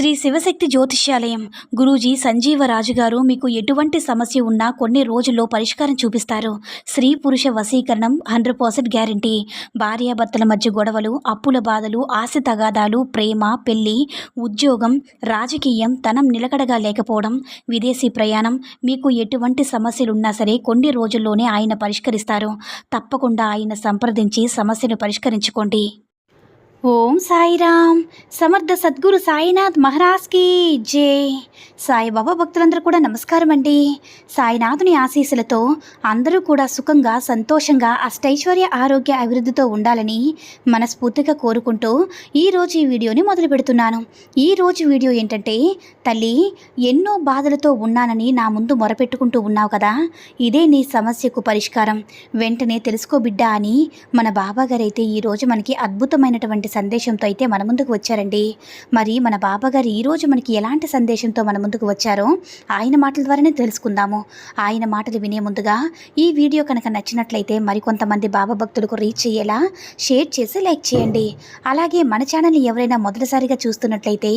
శ్రీ శివశక్తి జ్యోతిష్యాలయం గురూజీ సంజీవరాజు గారు మీకు ఎటువంటి సమస్య ఉన్నా కొన్ని రోజుల్లో పరిష్కారం చూపిస్తారు. స్త్రీ పురుష వశీకరణం 100% గ్యారంటీ. భార్యాభర్తల మధ్య గొడవలు, అప్పుల బాధలు, ఆస్తి తగాదాలు, ప్రేమ, పెళ్లి, ఉద్యోగం, రాజకీయం, ధనం నిలకడగా లేకపోవడం, విదేశీ ప్రయాణం, మీకు ఎటువంటి సమస్యలున్నా సరే కొన్ని రోజుల్లోనే ఆయన పరిష్కరిస్తారు. తప్పకుండా ఆయన సంప్రదించి సమస్యను పరిష్కరించుకోండి. ఓం సాయిరామ్. సమర్థ సద్గురు సాయినాథ్ మహారాజ్కి జై. సాయిబాబా భక్తులందరూ కూడా నమస్కారం అండి. సాయినాథుని ఆశీస్సులతో అందరూ కూడా సుఖంగా, సంతోషంగా, అష్టైశ్వర్య, ఆరోగ్య, అభివృద్ధితో ఉండాలని మనస్ఫూర్తిగా కోరుకుంటూ ఈరోజు ఈ వీడియోని మొదలు పెడుతున్నాను. ఈరోజు వీడియో ఏంటంటే, తల్లి ఎన్నో బాధలతో ఉన్నానని నా ముందు మొరపెట్టుకుంటూ ఉన్నావు కదా, ఇదే నీ సమస్యకు పరిష్కారం, వెంటనే తెలుసుకో బిడ్డ అని మన బాబాగారు అయితే ఈరోజు మనకి అద్భుతమైనటువంటి సందేశంతో అయితే మన ముందుకు వచ్చారండి. మరి మన బాబాగారు ఈరోజు మనకి ఎలాంటి సందేశంతో మన ముందుకు వచ్చారో ఆయన మాటల ద్వారానే తెలుసుకుందాము. ఆయన మాటలు వినే ముందుగా ఈ వీడియో కనుక నచ్చినట్లయితే మరికొంతమంది బాబా భక్తులకు రీచ్ అయ్యేలా షేర్ చేసి లైక్ చేయండి. అలాగే మన ఛానల్ని ఎవరైనా మొదటిసారిగా చూస్తున్నట్లయితే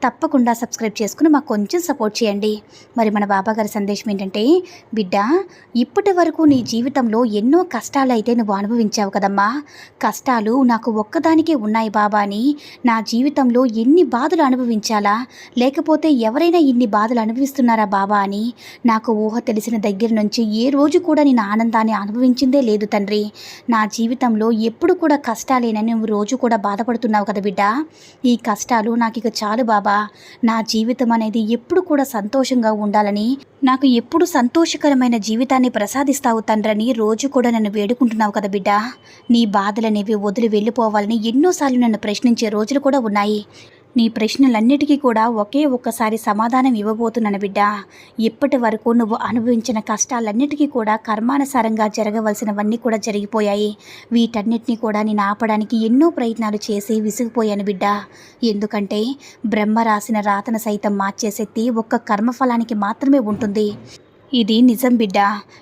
తప్పకుండా సబ్స్క్రైబ్ చేసుకుని మాకు కొంచెం సపోర్ట్ చేయండి. మరి మన బాబాగారి సందేశం ఏంటంటే, బిడ్డ ఇప్పటి వరకు నీ జీవితంలో ఎన్నో కష్టాలు అయితే నువ్వు అనుభవించావు కదమ్మా. కష్టాలు నాకు ఒక్కదానికే ఉన్నాయి బాబా అని నా జీవితంలో ఎన్ని బాధలు అనుభవించాలా, లేకపోతే ఎవరైనా ఇన్ని బాధలు అనుభవిస్తున్నారా బాబా అని నాకు ఊహ తెలిసిన దగ్గర నుంచి ఏ రోజు కూడా నేను ఆనందాన్ని అనుభవించిందే లేదు తండ్రి. నా జీవితంలో ఎప్పుడు కూడా కష్టాలేనని నువ్వు రోజు కూడా బాధపడుతున్నావు కదా బిడ్డ. ఈ కష్టాలు నాకు ఇక చాలు బాబా. నా జీవితం అనేది ఎప్పుడు కూడా సంతోషంగా ఉండాలని, నాకు ఎప్పుడు సంతోషకరమైన జీవితాన్ని ప్రసాదిస్తావు తండ్రని రోజు కూడా నన్ను వేడుకుంటున్నావు కదా బిడ్డ. నీ బాధలనేవి వదిలి వెళ్ళిపోవాలని ఎన్నోసార్లు నన్ను ప్రశ్నించే రోజులు కూడా ఉన్నాయి. నీ ప్రశ్నలన్నిటికీ కూడా ఒక్కసారి సమాధానం ఇవ్వబోతున్నాను బిడ్డ. ఇప్పటి వరకు నువ్వు అనుభవించిన కష్టాలన్నిటికీ కూడా కర్మానుసారంగా జరగవలసినవన్నీ కూడా జరిగిపోయాయి. వీటన్నిటినీ కూడా నేను ఆపడానికి ఎన్నో ప్రయత్నాలు చేసి విసిగిపోయాను బిడ్డ. ఎందుకంటే బ్రహ్మ రాసిన రాతను సైతం మార్చే శక్తి ఒక్క కర్మఫలానికి మాత్రమే ఉంటుంది. ఇది నిజం బిడ్డ.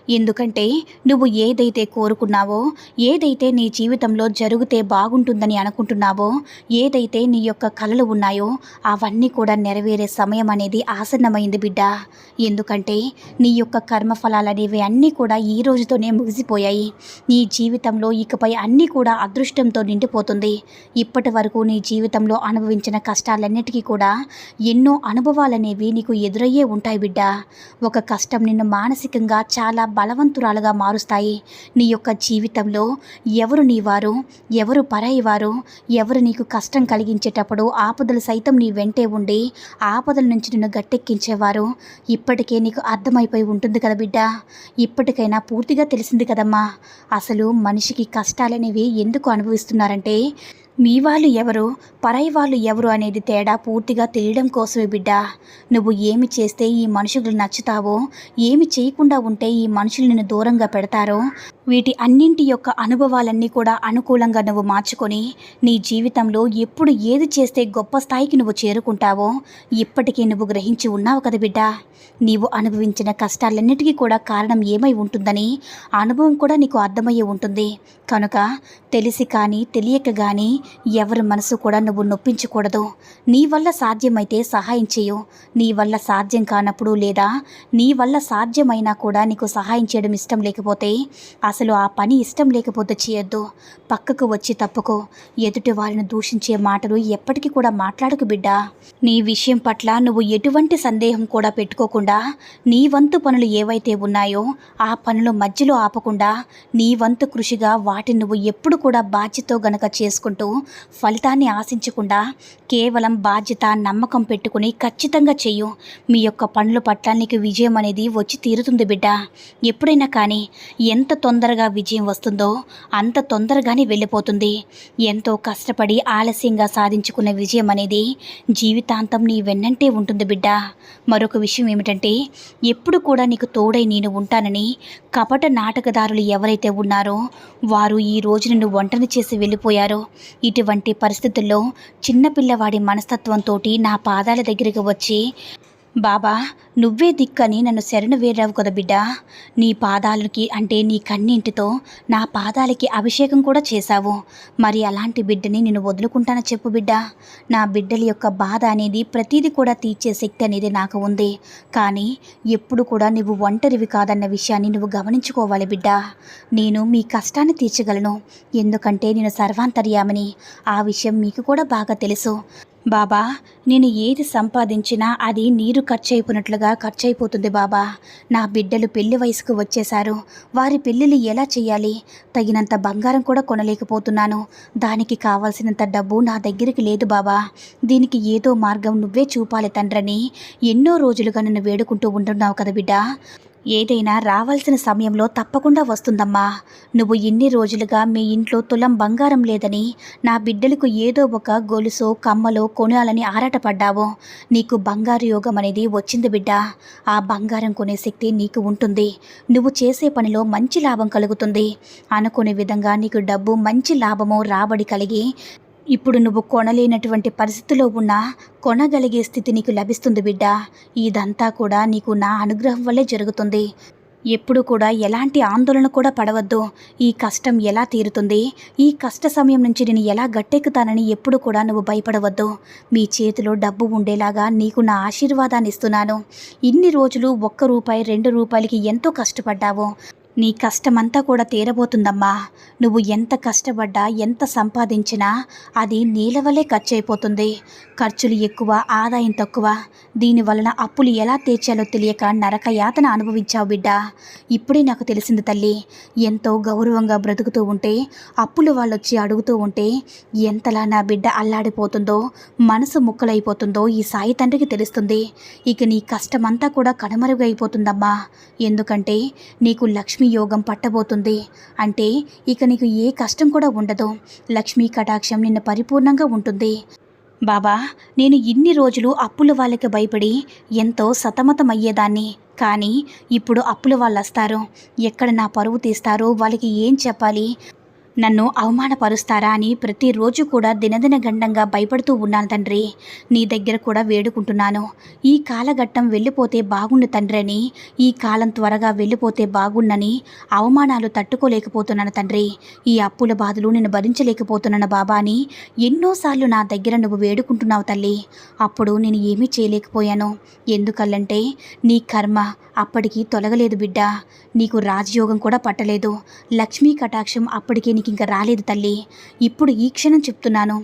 ఎందుకంటే నువ్వు ఏదైతే కోరుకున్నావో, ఏదైతే నీ జీవితంలో జరిగితే బాగుంటుందని అనుకుంటున్నావో, ఏదైతే నీ యొక్క కలలు ఉన్నాయో అవన్నీ కూడా నెరవేరే సమయం అనేది ఆసన్నమైంది బిడ్డ. ఎందుకంటే నీ యొక్క కర్మఫలాలు అనేవి అన్నీ కూడా ఈ రోజుతోనే ముగిసిపోయాయి. నీ జీవితంలో ఇకపై అన్నీ కూడా అదృష్టంతో నిండిపోతుంది. ఇప్పటి వరకు నీ జీవితంలో అనుభవించిన కష్టాలన్నిటికీ కూడా ఎన్నో అనుభవాలనేవి నీకు ఎదురయ్యే ఉంటాయి బిడ్డ. ఒక కష్టం నిన్ను మానసికంగా చాలా బలవంతురాలుగా మారుస్తాయి. నీ యొక్క జీవితంలో ఎవరు నీవారు, ఎవరు పరాయి వారు, ఎవరు నీకు కష్టం కలిగించేటప్పుడు ఆపదలు సైతం నీ వెంటే ఉండి ఆపదల నుంచి నిన్ను గట్టెక్కించేవారు ఇప్పటికే నీకు అర్థమైపోయి ఉంటుంది కదా బిడ్డ. ఇప్పటికైనా పూర్తిగా తెలిసింది కదమ్మా. అసలు మనిషికి కష్టాలనేవి ఎందుకు అనుభవిస్తున్నారంటే, మీ వాళ్ళు ఎవరు, పరాయి వాళ్ళు ఎవరు అనేది తేడా పూర్తిగా తెలియడం కోసమే బిడ్డ. నువ్వు ఏమి చేస్తే ఈ మనుషులు నచ్చుతావో, ఏమి చేయకుండా ఉంటే ఈ మనుషులు నిన్ను దూరంగా పెడతారో, వీటి అన్నింటి యొక్క అనుభవాలన్నీ కూడా అనుకూలంగా నువ్వు మార్చుకొని నీ జీవితంలో ఎప్పుడు ఏది చేస్తే గొప్ప స్థాయికి నువ్వు చేరుకుంటావో ఇప్పటికీ నువ్వు గ్రహించి ఉన్నావు కదా బిడ్డ. నీవు అనుభవించిన కష్టాలన్నిటికీ కూడా కారణం ఏమై ఉంటుందని అనుభవం కూడా నీకు అర్థమయ్యే ఉంటుంది. కనుక తెలిసి కానీ తెలియక కానీ ఎవరి మనసు కూడా నువ్వు నొప్పించకూడదు. నీ వల్ల సాధ్యమైతే సహాయం చేయు. నీ వల్ల సాధ్యం కానప్పుడు, లేదా నీ వల్ల సాధ్యమైనా కూడా నీకు సహాయం చేయడం ఇష్టం లేకపోతే, అసలు ఆ పని ఇష్టం లేకపోతే చేయొద్దు. పక్కకు వచ్చి తప్పుకో. ఎదుటి వారిని దూషించే మాటలు ఎప్పటికీ కూడా మాట్లాడకు బిడ్డ. నీ విషయం పట్ల నువ్వు ఎటువంటి సందేహం కూడా పెట్టుకోకుండా నీ వంతు పనులు ఏవైతే ఉన్నాయో ఆ పనులు మధ్యలో ఆపకుండా నీ వంతు కృషిగా వాటిని నువ్వు ఎప్పుడు కూడా బాధ్యతతో గనక చేసుకుంటూ ఫలితాన్ని ఆశించకుండా కేవలం బాధ్యత, నమ్మకం పెట్టుకుని ఖచ్చితంగా చెయ్యు. మీ యొక్క పనుల పట్ల నీకు విజయం అనేది వచ్చి తీరుతుంది బిడ్డ. ఎప్పుడైనా కానీ ఎంత తొందరగా విజయం వస్తుందో అంత తొందరగానే వెళ్ళిపోతుంది. ఎంతో కష్టపడి ఆలస్యంగా సాధించుకున్న విజయం అనేది జీవితాంతం నీ వెన్నంటే ఉంటుంది బిడ్డ. మరొక విషయం ఏమిటంటే, ఎప్పుడు కూడా నీకు తోడై నేను ఉంటానని కపట నాటకదారులు ఎవరైతే ఉన్నారో వారు ఈ రోజు నిన్ను ఒంటరి చేసి వెళ్ళిపోయారో, ఇటువంటి పరిస్థితుల్లో చిన్నపిల్లవాడి మనస్తత్వంతో నా పాదాల దగ్గరికి వచ్చి బాబా, నువ్వే దిక్కని నన్ను శరణు వేరావు కదా బిడ్డా. నీ పాదాలకి అంటే నీ కన్నీంటితో నా పాదాలకి అభిషేకం కూడా చేశావు. మరి అలాంటి బిడ్డని నేను వదులుకుంటానా చెప్పు బిడ్డా. నా బిడ్డల యొక్క బాధ అనేది ప్రతీది కూడా తీర్చే శక్తి అనేది నాకు ఉంది. కానీ ఎప్పుడు కూడా నువ్వు ఒంటరివి కాదన్న విషయాన్ని నువ్వు గమనించుకోవాలి బిడ్డా. నేను మీ కష్టాన్ని తీర్చగలను, ఎందుకంటే నేను సర్వాంతర్యామిని. ఆ విషయం మీకు కూడా బాగా తెలుసు. బాబా, నేను ఏది సంపాదించినా అది నీరు ఖర్చయిపోయినట్లుగా ఖర్చయిపోతుంది బాబా. నా బిడ్డలు పెళ్లి వయసుకు వచ్చేశారు. వారి పెళ్ళిళ్ళు ఎలా చేయాలి? తగినంత బంగారం కూడా కొనలేకపోతున్నాను. దానికి కావాల్సినంత డబ్బు నా దగ్గరికి లేదు బాబా. దీనికి ఏదో మార్గం నువ్వే చూపాలి తండ్రని ఎన్నో రోజులుగా నన్ను వేడుకుంటూ ఉంటున్నావు కదా బిడ్డా. ఏదైనా రావాల్సిన సమయంలో తప్పకుండా వస్తుందమ్మా. నువ్వు ఇన్ని రోజులుగా మీ ఇంట్లో తులం బంగారం లేదని నా బిడ్డలకు ఏదో ఒక గొలుసో కమ్మలో కొనాలని ఆరాటపడ్డావు. నీకు బంగారు యోగం అనేది వచ్చింది బిడ్డ. ఆ బంగారం కొనే శక్తి నీకు ఉంటుంది. నువ్వు చేసే పనిలో మంచి లాభం కలుగుతుంది. అనుకునే విధంగా నీకు డబ్బు మంచి లాభము రాబడి కలిగి ఇప్పుడు నువ్వు కొనలేనటువంటి పరిస్థితిలో ఉన్నా కొనగలిగే స్థితి నీకు లభిస్తుంది బిడ్డ. ఇదంతా కూడా నీకు నా అనుగ్రహం వల్లే జరుగుతుంది. ఎప్పుడు కూడా ఎలాంటి ఆందోళన కూడా పడవద్దు. ఈ కష్టం ఎలా తీరుతుంది, ఈ కష్ట సమయం నుంచి నేను ఎలా గట్టెక్కుతానని ఎప్పుడు కూడా నువ్వు భయపడవద్దు. మీ చేతిలో డబ్బు ఉండేలాగా నీకు నా ఆశీర్వాదాన్ని ఇస్తున్నాను. ఇన్ని రోజులు ₹1 ₹2కి ఎంతో కష్టపడ్డావు. నీ కష్టమంతా కూడా తీరబోతుందమ్మా. నువ్వు ఎంత కష్టపడ్డా ఎంత సంపాదించినా అది నీలవలే ఖర్చయిపోతుంది. ఖర్చులు ఎక్కువ, ఆదాయం తక్కువ. దీనివలన అప్పులు ఎలా తీర్చాలో తెలియక నరక యాతన అనుభవించావు బిడ్డ. ఇప్పుడే నాకు తెలిసింది తల్లి. ఎంతో గౌరవంగా బ్రతుకుతూ ఉంటే అప్పులు వాళ్ళొచ్చి అడుగుతూ ఉంటే ఎంతలా నా బిడ్డ అల్లాడిపోతుందో, మనసు ముక్కలైపోతుందో ఈ సాయి తండ్రికి తెలుస్తుంది. ఇక నీ కష్టమంతా కూడా కనుమరుగైపోతుందమ్మా. ఎందుకంటే నీకు లక్ష్మీ యోగం పట్టబోతుంది. అంటే ఇక నీకు ఏ కష్టం కూడా ఉండదు. లక్ష్మీ కటాక్షం నిన్ను పరిపూర్ణంగా ఉంటుంది. బాబా, నేను ఇన్ని రోజులు అప్పుల వాళ్ళకి భయపడి ఎంతో సతమతమయ్యేదాన్ని. కానీ ఇప్పుడు అప్పుల వాళ్ళు వస్తారు, ఎక్కడ నా పరువు తీస్తారో, వాళ్ళకి ఏం చెప్పాలి, నన్ను అవమానపరుస్తారా అని ప్రతిరోజు కూడా దినదిన గండంగా భయపడుతూ ఉన్నాను తండ్రి. నీ దగ్గర కూడా వేడుకుంటున్నాను. ఈ కాలఘట్టం వెళ్ళిపోతే బాగుండు తండ్రి అని, ఈ కాలం త్వరగా వెళ్ళిపోతే బాగుండని అవమానాలు తట్టుకోలేకపోతున్నాను తండ్రి. ఈ అప్పుల బాధలు నేను భరించలేకపోతున్నాను బాబా అని ఎన్నోసార్లు నా దగ్గర నువ్వు వేడుకుంటున్నావు తల్లి. అప్పుడు నేను ఏమీ చేయలేకపోయాను. ఎందుకల్లంటే నీ కర్మ అప్పటికి తొలగలేదు బిడ్డ. నీకు రాజయోగం కూడా పట్టలేదు. లక్ష్మీ కటాక్షం అప్పటికే నీకు ఇంకా రాలేదు తల్లి. ఇప్పుడు ఈ క్షణం చెప్తున్నాను,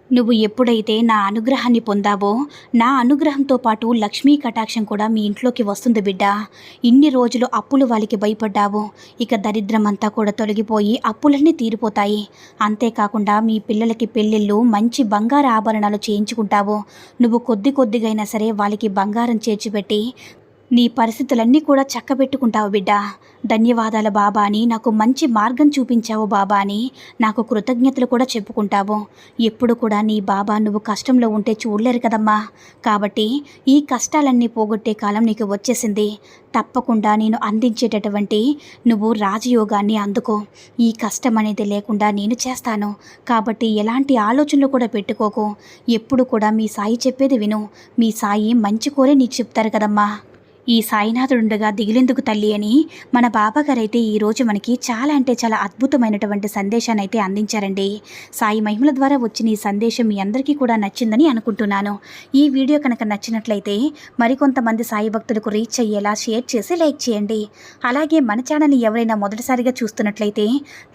నువ్వు ఎప్పుడైతే నా అనుగ్రహాన్ని పొందావో నా అనుగ్రహంతో పాటు లక్ష్మీ కటాక్షం కూడా మీ ఇంట్లోకి వస్తుంది బిడ్డ. ఇన్ని రోజులు అప్పులు వాళ్ళకి భయపడ్డావు. ఇక దరిద్రం అంతా కూడా తొలగిపోయి అప్పులన్నీ తీరిపోతాయి. అంతేకాకుండా మీ పిల్లలకి పెళ్ళిళ్ళు మంచి బంగారు ఆభరణాలు చేయించుకుంటావు. నువ్వు కొద్దిగైనా సరే వాళ్ళకి బంగారం చేర్చిపెట్టి నీ పరిస్థితులన్నీ కూడా చక్కబెట్టుకుంటావు బిడ్డ. ధన్యవాదాలు బాబా అని, నాకు మంచి మార్గం చూపించావు బాబా అని నాకు కృతజ్ఞతలు కూడా చెప్పుకుంటావు. ఎప్పుడు కూడా నీ బాబా నువ్వు కష్టంలో ఉంటే చూడలేరు కదమ్మా. కాబట్టి ఈ కష్టాలన్నీ పోగొట్టే కాలం నీకు వచ్చేసింది. తప్పకుండా నేను అందించేటటువంటి నువ్వు రాజయోగాన్ని అందుకో. ఈ కష్టం అనేది లేకుండా నేను చేస్తాను. కాబట్టి ఎలాంటి ఆలోచనలు కూడా పెట్టుకోకు. ఎప్పుడు కూడా మీ సాయి చెప్పేది విను. మీ సాయి మంచి కోరే నీకు చెప్తారు కదమ్మా. ఈ సాయినాథుడుండగా దిగులెందుకు తల్లి అని మన బాబాగారైతే ఈరోజు మనకి చాలా అంటే చాలా అద్భుతమైనటువంటి సందేశాన్ని అయితే అందించారండి. సాయి మహిమల ద్వారా వచ్చిన ఈ సందేశం మీ అందరికీ కూడా నచ్చిందని అనుకుంటున్నాను. ఈ వీడియో కనుక నచ్చినట్లయితే మరికొంతమంది సాయి భక్తులకు రీచ్ అయ్యేలా షేర్ చేసి లైక్ చేయండి. అలాగే మన ఛానల్ని ఎవరైనా మొదటిసారిగా చూస్తున్నట్లయితే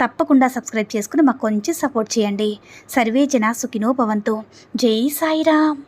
తప్పకుండా సబ్స్క్రైబ్ చేసుకుని మాకు కొంచెం సపోర్ట్ చేయండి. సర్వే జన సుఖినో భవంతు. జై సాయిరామ్.